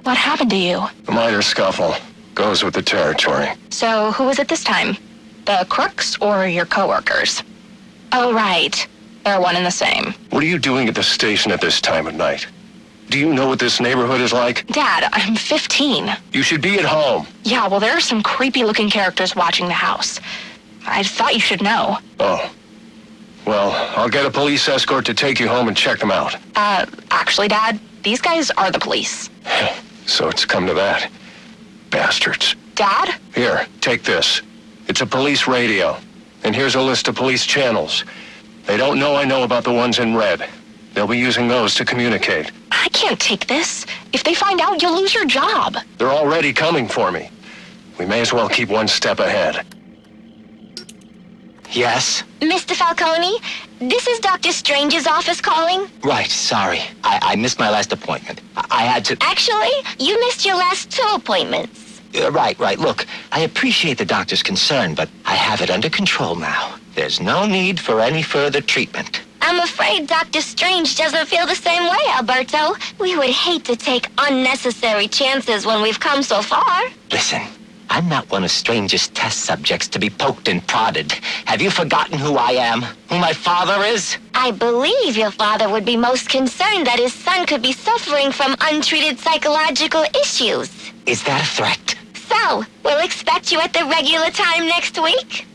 What happened to you? A minor scuffle. Goes with the territory. So, who was it this time? The crooks or your coworkers? Oh, right. They're one and the same. What are you doing at the station at this time of night? Do you know what this neighborhood is like? Dad, I'm 15. You should be at home. Yeah, well, there are some creepy-looking characters watching the house. I thought you should know. Oh. Well, I'll get a police escort to take you home and check them out. Actually, Dad, these guys are the police. So it's come to that. Bastards. Dad? Here, take this. It's a police radio. And here's a list of police channels. They don't know I know about the ones in red. They'll be using those to communicate. I can't take this. If they find out, you'll lose your job. They're already coming for me. We may as well keep one step ahead. Yes? Mr. Falcone, this is Dr. Strange's office calling. Right, sorry. I missed my last appointment. I had to... Actually, you missed your last 2 appointments. Right. Look, I appreciate the doctor's concern, but I have it under control now. There's no need for any further treatment. I'm afraid Dr. Strange doesn't feel the same way, Alberto. We would hate to take unnecessary chances when we've come so far. Listen, I'm not one of Strange's test subjects to be poked and prodded. Have you forgotten who I am? Who my father is? I believe your father would be most concerned that his son could be suffering from untreated psychological issues. Is that a threat? So, we'll expect you at the regular time next week?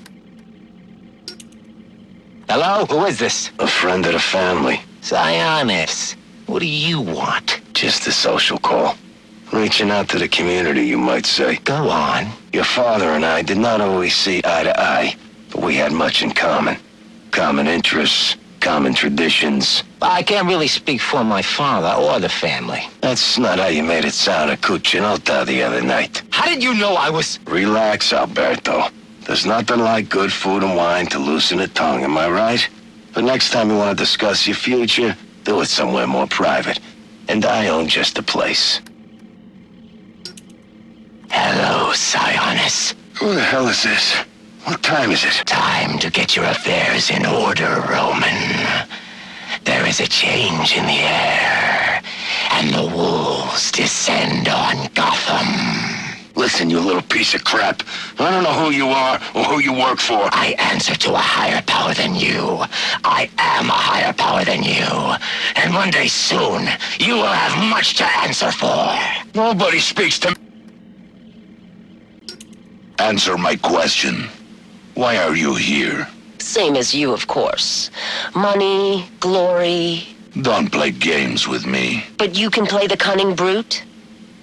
Hello? Who is this? A friend of the family. Zionis. What do you want? Just a social call. Reaching out to the community, you might say. Go on. Your father and I did not always see eye to eye, but we had much in common. Common interests, common traditions. I can't really speak for my father or the family. That's not how you made it sound at Cuccinota the other night. How did you know I was... Relax, Alberto. There's nothing like good food and wine to loosen the tongue, am I right? But next time you want to discuss your future, do it somewhere more private. And I own just the place. Hello, Zionis. Who the hell is this? What time is it? Time to get your affairs in order, Roman. There is a change in the air, and the wolves descend on Gotham. Listen, you little piece of crap. I don't know who you are or who you work for. I answer to a higher power than you. I am a higher power than you. And one day soon, you will have much to answer for. Nobody speaks to me. Answer my question. Why are you here? Same as you, of course. Money, glory. Don't play games with me. But you can play the cunning brute?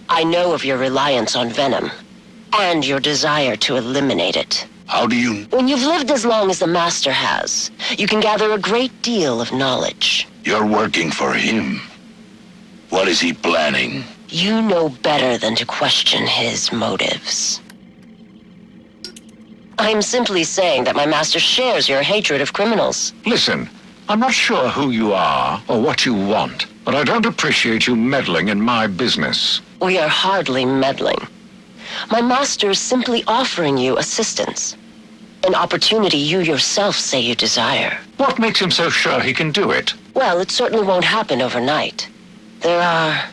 I know of your reliance on venom, and your desire to eliminate it. How do you... When you've lived as long as the Master has, you can gather a great deal of knowledge. You're working for him. What is he planning? You know better than to question his motives. I'm simply saying that my master shares your hatred of criminals. Listen, I'm not sure who you are or what you want, but I don't appreciate you meddling in my business. We are hardly meddling. My master is simply offering you assistance. An opportunity you yourself say you desire. What makes him so sure he can do it? Well, it certainly won't happen overnight. There are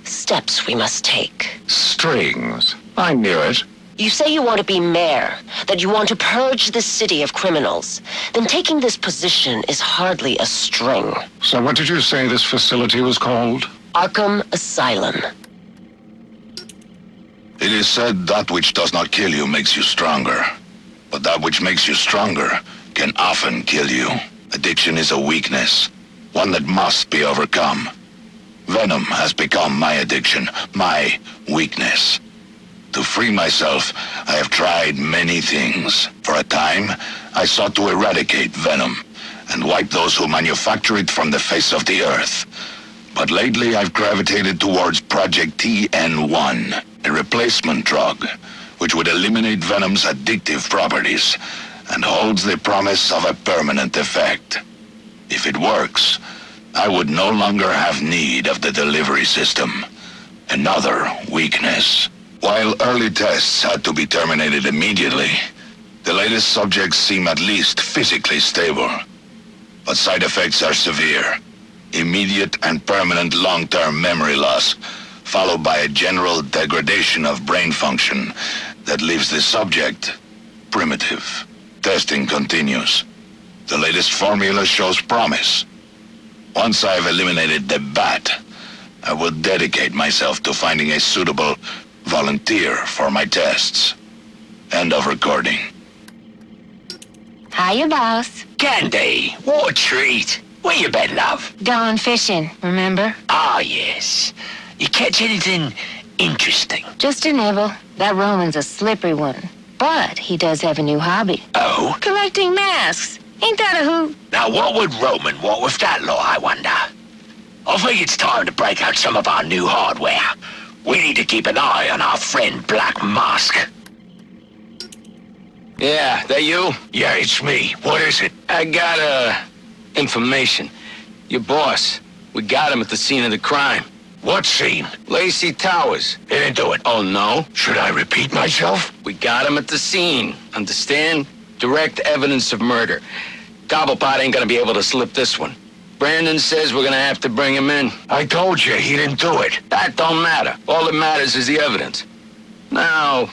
steps we must take. Strings. I knew it. You say you want to be mayor, that you want to purge the city of criminals. Then taking this position is hardly a string. So what did you say this facility was called? Arkham Asylum. It is said that which does not kill you makes you stronger. But that which makes you stronger can often kill you. Addiction is a weakness, one that must be overcome. Venom has become my addiction, my weakness. To free myself, I have tried many things. For a time, I sought to eradicate venom and wipe those who manufacture it from the face of the earth. But lately, I've gravitated towards Project TN1, a replacement drug, which would eliminate venom's addictive properties and holds the promise of a permanent effect. If it works, I would no longer have need of the delivery system. Another weakness. While early tests had to be terminated immediately, the latest subjects seem at least physically stable. But side effects are severe. Immediate and permanent long-term memory loss, followed by a general degradation of brain function that leaves the subject primitive. Testing continues. The latest formula shows promise. Once I've eliminated the bat, I will dedicate myself to finding a suitable volunteer for my tests. End of recording. Hiya, boss. Candy, what a treat. Where you been, love? Gone fishing, remember? Ah, yes. You catch anything interesting? Just a nibble. That Roman's a slippery one. But he does have a new hobby. Oh? Collecting masks. Ain't that a hoot? Now, what would Roman want with that law, I wonder? I think it's time to break out some of our new hardware. We need to keep an eye on our friend Black Mask. Yeah, that you? Yeah, it's me. What is it? I got, information. Your boss. We got him at the scene of the crime. What scene? Lacey Towers. He didn't do it. Oh, no? Should I repeat myself? We got him at the scene. Understand? Direct evidence of murder. Cobblepot ain't gonna be able to slip this one. Branden says we're gonna have to bring him in. I told you, he didn't do it. That don't matter. All that matters is the evidence. Now,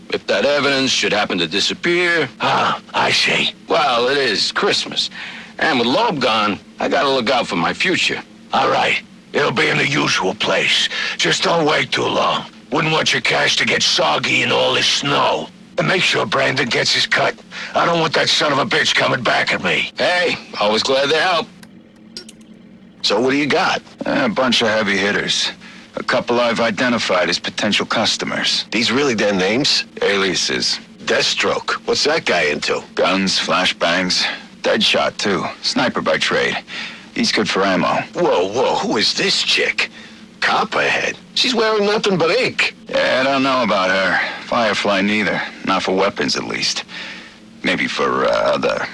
if that evidence should happen to disappear... Ah, I see. Well, it is Christmas. And with Loeb gone, I gotta look out for my future. All right. It'll be in the usual place. Just don't wait too long. Wouldn't want your cash to get soggy in all this snow. And make sure Branden gets his cut. I don't want that son of a bitch coming back at me. Hey, always glad to help. So what do you got? A bunch of heavy hitters. A couple I've identified as potential customers. These really their names? Aliases. Deathstroke. What's that guy into? Guns, flashbangs. Deadshot, too. Sniper by trade. He's good for ammo. Whoa, who is this chick? Copperhead. She's wearing nothing but ink. Yeah, I don't know about her. Firefly neither. Not for weapons, at least. Maybe for, other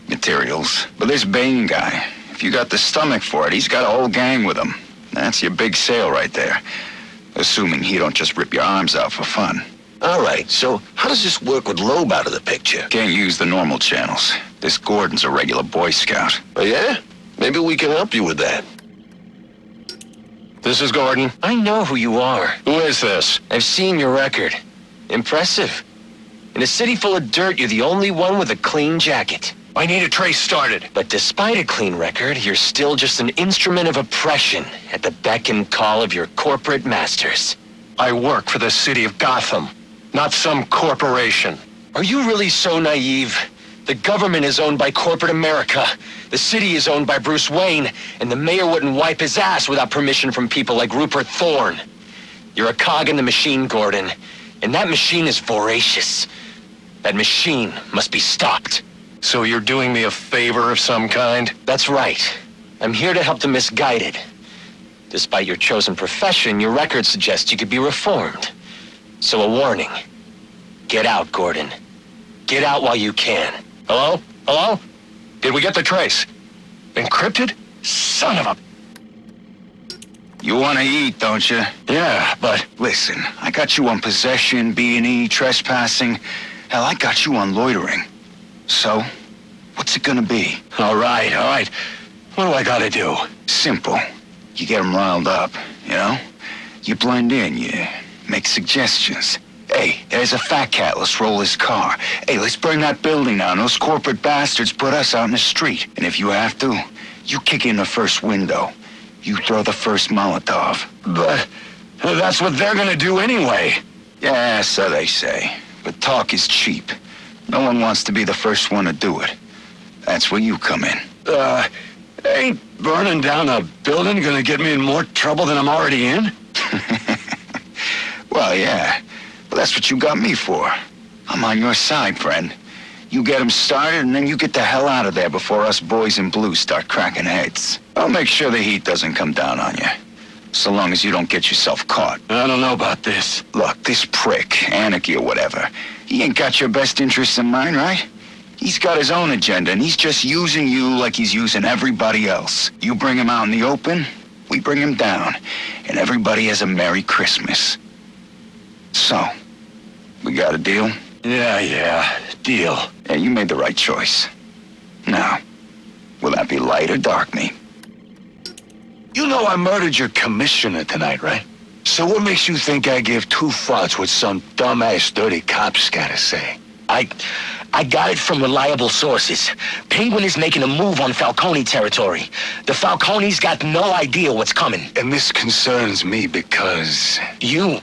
materials. But this Bane guy, if you got the stomach for it, he's got a whole gang with him. That's your big sale right there. Assuming he don't just rip your arms out for fun. All right, so how does this work with Loeb out of the picture? Can't use the normal channels. This Gordon's a regular Boy Scout. Oh, yeah? Maybe we can help you with that. This is Gordon. I know who you are. Who is this? I've seen your record. Impressive. In a city full of dirt, you're the only one with a clean jacket. I need a trace started. But despite a clean record, you're still just an instrument of oppression at the beck and call of your corporate masters. I work for the city of Gotham, not some corporation. Are you really so naive? The government is owned by corporate America. The city is owned by Bruce Wayne, and the mayor wouldn't wipe his ass without permission from people like Rupert Thorne. You're a cog in the machine, Gordon, and that machine is voracious. That machine must be stopped. So you're doing me a favor of some kind? That's right. I'm here to help the misguided. Despite your chosen profession, your record suggests you could be reformed. So a warning. Get out, Gordon. Get out while you can. Hello? Hello? Did we get the trace? Encrypted? Son of a... You want to eat, don't you? Yeah, but... Listen, I got you on possession, B&E, trespassing. Hell, I got you on loitering. So, what's it gonna be? All right. What do I gotta do? Simple. You get them riled up, you know? You blend in, you make suggestions. Hey, there's a fat cat, let's roll his car. Hey, let's burn that building down. Those corporate bastards put us out in the street. And if you have to, you kick in the first window. You throw the first Molotov. But that's what they're gonna do anyway. Yeah, so they say. But talk is cheap. No one wants to be the first one to do it. That's where you come in. Ain't burning down a building gonna get me in more trouble than I'm already in? Well, yeah. But that's what you got me for. I'm on your side, friend. You get them started, and then you get the hell out of there before us boys in blue start cracking heads. I'll make sure the heat doesn't come down on you. So long as you don't get yourself caught. I don't know about this. Look, this prick, Anarky or whatever, he ain't got your best interests in mind, right? He's got his own agenda, and he's just using you like he's using everybody else. You bring him out in the open, we bring him down, and everybody has a Merry Christmas. So, we got a deal? Yeah, deal. Yeah, you made the right choice. Now, will that be light or dark me? You know I murdered your commissioner tonight, right? So what makes you think I give two fucks what some dumbass dirty cop's gotta say? I got it from reliable sources. Penguin is making a move on Falcone territory. The Falcones got no idea what's coming. And this concerns me because... You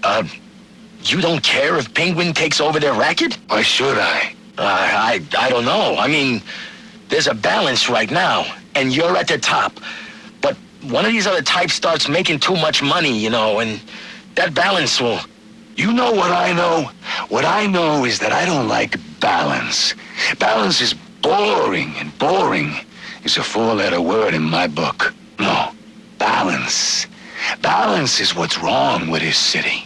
don't care if Penguin takes over their racket? Why should I? I don't know. I mean, there's a balance right now, and you're at the top. But one of these other types starts making too much money, and that balance will... You know what I know? What I know is that I don't like balance. Balance is boring, and boring is a four-letter word in my book. No, balance. Balance is what's wrong with this city.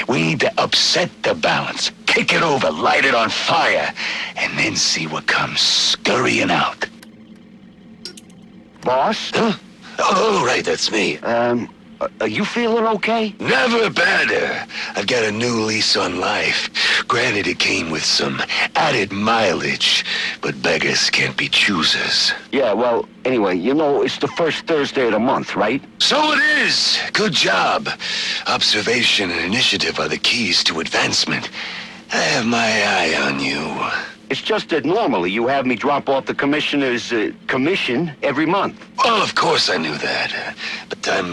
We need to upset the balance, kick it over, light it on fire, and then see what comes scurrying out. Boss? Huh? Oh, right, that's me. Are you feeling okay? Never better. I've got a new lease on life. Granted, it came with some added mileage, but beggars can't be choosers. Yeah, well, anyway, it's the first Thursday of the month, right? So it is. Good job. Observation and initiative are the keys to advancement. I have my eye on you. It's just that normally you have me drop off the commissioner's commission every month. Well, of course I knew that. But I'm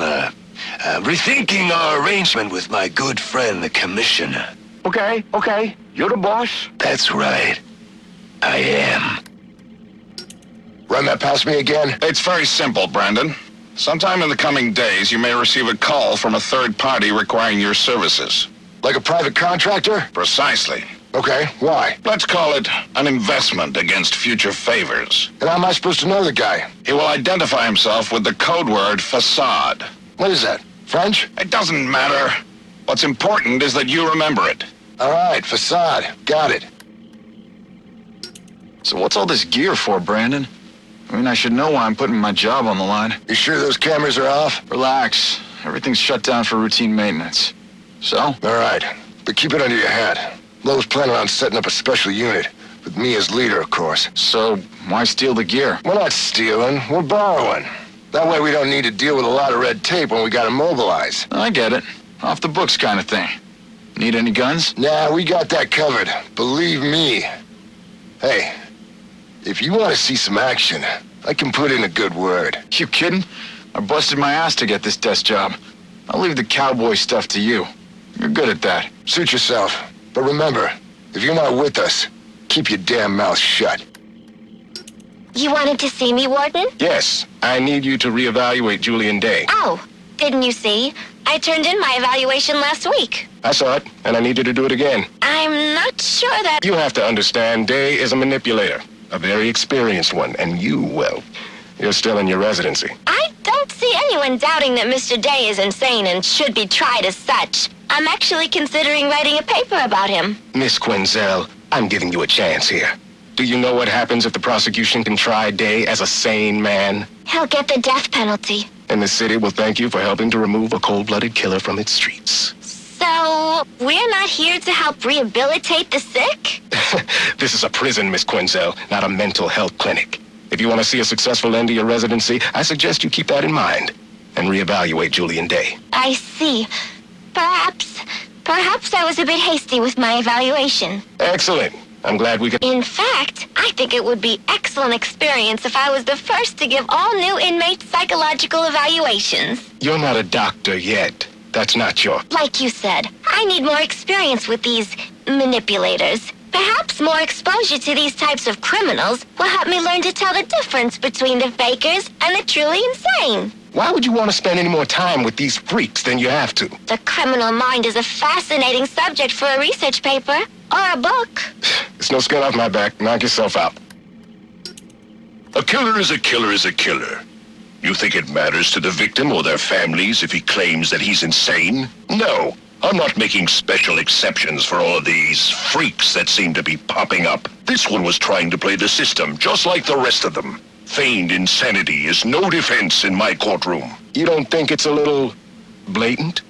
rethinking our arrangement with my good friend, the commissioner. Okay. You're the boss? That's right. I am. Run that past me again? It's very simple, Branden. Sometime in the coming days, you may receive a call from a third party requiring your services. Like a private contractor? Precisely. Okay, why? Let's call it an investment against future favors. And how am I supposed to know the guy? He will identify himself with the code word facade. What is that? French? It doesn't matter. What's important is that you remember it. All right, facade. Got it. So what's all this gear for, Branden? I mean, I should know why I'm putting my job on the line. You sure those cameras are off? Relax. Everything's shut down for routine maintenance. So? All right, but keep it under your hat. Loeb's planning on setting up a special unit, with me as leader, of course. So, why steal the gear? We're not stealing, we're borrowing. That way we don't need to deal with a lot of red tape when we gotta mobilize. I get it. Off the books kind of thing. Need any guns? Nah, we got that covered. Believe me. Hey, if you want to see some action, I can put in a good word. You kidding? I busted my ass to get this desk job. I'll leave the cowboy stuff to you. You're good at that. Suit yourself. But remember, if you're not with us, keep your damn mouth shut. You wanted to see me, Warden? Yes, I need you to reevaluate Julian Day. Oh, didn't you see? I turned in my evaluation last week. I saw it, and I need you to do it again. I'm not sure that... You have to understand, Day is a manipulator. A very experienced one, and you're still in your residency. I don't see anyone doubting that Mr. Day is insane and should be tried as such. I'm actually considering writing a paper about him. Miss Quinzel, I'm giving you a chance here. Do you know what happens if the prosecution can try Day as a sane man? He'll get the death penalty. And the city will thank you for helping to remove a cold-blooded killer from its streets. So, we're not here to help rehabilitate the sick? This is a prison, Miss Quinzel, not a mental health clinic. If you want to see a successful end to your residency, I suggest you keep that in mind and reevaluate Julian Day. I see. Perhaps I was a bit hasty with my evaluation. Excellent. I'm glad we could... In fact, I think it would be excellent experience if I was the first to give all new inmates psychological evaluations. You're not a doctor yet. That's not your... Like you said, I need more experience with these manipulators. Perhaps more exposure to these types of criminals will help me learn to tell the difference between the fakers and the truly insane. Why would you want to spend any more time with these freaks than you have to? The criminal mind is a fascinating subject for a research paper or a book. It's no skin off my back. Knock yourself out. A killer is a killer is a killer. You think it matters to the victim or their families if he claims that he's insane? No. I'm not making special exceptions for all of these freaks that seem to be popping up. This one was trying to play the system, just like the rest of them. Feigned insanity is no defense in my courtroom. You don't think it's a little blatant?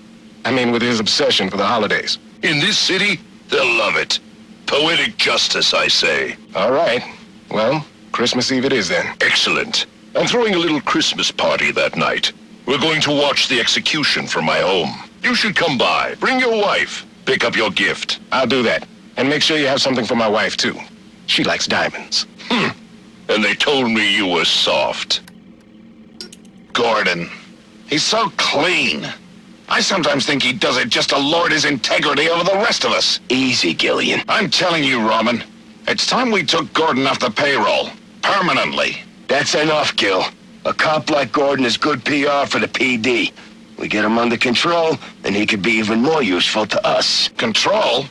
I mean, with his obsession for the holidays. In this city, they'll love it. Poetic justice, I say. All right. Well, Christmas Eve it is then. Excellent. I'm throwing a little Christmas party that night. We're going to watch the execution from my home. You should come by. Bring your wife. Pick up your gift. I'll do that. And make sure you have something for my wife, too. She likes diamonds. And they told me you were soft. Gordon. He's so clean. I sometimes think he does it just to lord his integrity over the rest of us. Easy, Gillian. I'm telling you, Roman. It's time we took Gordon off the payroll. Permanently. That's enough, Gil. A cop like Gordon is good PR for the PD. We get him under control, and he could be even more useful to us. Control?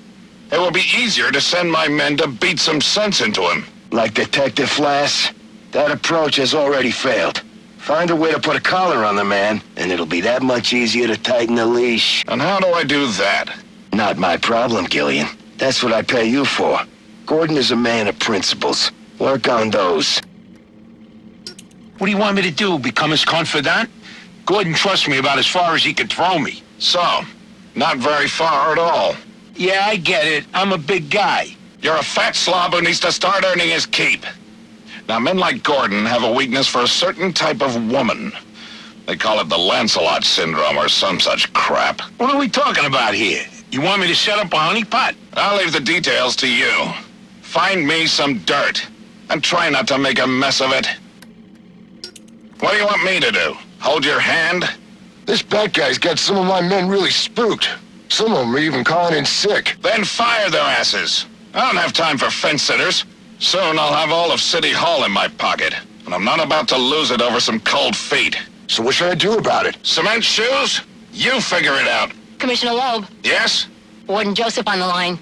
It will be easier to send my men to beat some sense into him. Like Detective Flass, that approach has already failed. Find a way to put a collar on the man, and it'll be that much easier to tighten the leash. And how do I do that? Not my problem, Gillian. That's what I pay you for. Gordon is a man of principles. Work on those. What do you want me to do, become his confidant? Gordon trusts me about as far as he could throw me. So, not very far at all. Yeah, I get it. I'm a big guy. You're a fat slob who needs to start earning his keep. Now, men like Gordon have a weakness for a certain type of woman. They call it the Lancelot syndrome or some such crap. What are we talking about here? You want me to set up a honeypot? I'll leave the details to you. Find me some dirt, and try not to make a mess of it. What do you want me to do? Hold your hand? This bad guy's got some of my men really spooked. Some of them are even calling in sick. Then fire their asses. I don't have time for fence-sitters. Soon I'll have all of City Hall in my pocket, and I'm not about to lose it over some cold feet. So what should I do about it? Cement shoes? You figure it out. Commissioner Loeb, Yes? Warden Joseph on the line.